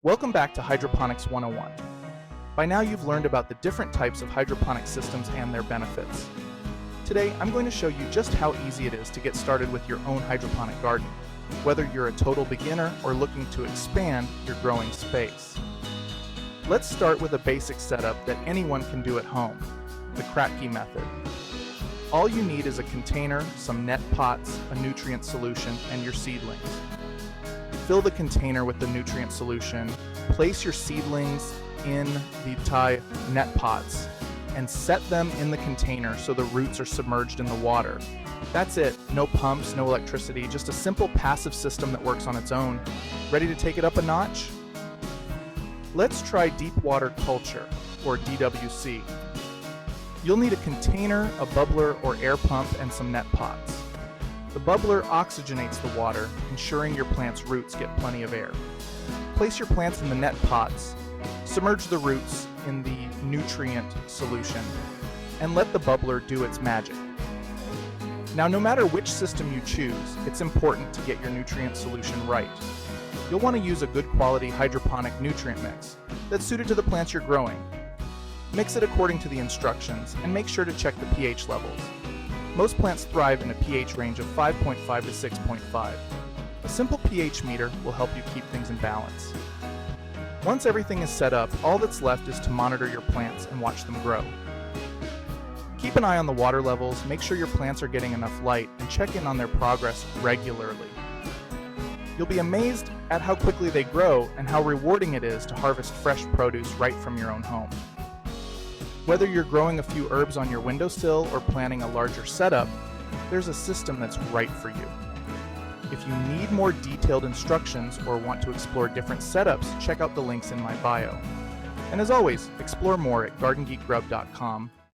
Welcome back to Hydroponics 101. By now you've learned about the different types of hydroponic systems and their benefits. Today I'm going to show you just how easy it is to get started with your own hydroponic garden, whether you're a total beginner or looking to expand your growing space. Let's start with a basic setup that anyone can do at home, the Kratky method. All you need is a container, some net pots, a nutrient solution, and your seedlings. Fill the container with the nutrient solution, place your seedlings in the net pots, and set them in the container so the roots are submerged in the water. That's it. No pumps, no electricity, just a simple passive system that works on its own. Ready to take it up a notch? Let's try deep water culture, or DWC. You'll need a container, a bubbler or air pump, and some net pots. The bubbler oxygenates the water, ensuring your plant's roots get plenty of air. Place your plants in the net pots, submerge the roots in the nutrient solution, and let the bubbler do its magic. Now, no matter which system you choose, it's important to get your nutrient solution right. You'll want to use a good quality hydroponic nutrient mix that's suited to the plants you're growing. Mix it according to the instructions and make sure to check the pH levels. Most plants thrive in a pH range of 5.5 to 6.5. A simple pH meter will help you keep things in balance. Once everything is set up, all that's left is to monitor your plants and watch them grow. Keep an eye on the water levels, make sure your plants are getting enough light, and check in on their progress regularly. You'll be amazed at how quickly they grow and how rewarding it is to harvest fresh produce right from your own home. Whether you're growing a few herbs on your windowsill or planning a larger setup, there's a system that's right for you. If you need more detailed instructions or want to explore different setups, check out the links in my bio. And as always, explore more at GardenGeekGrub.com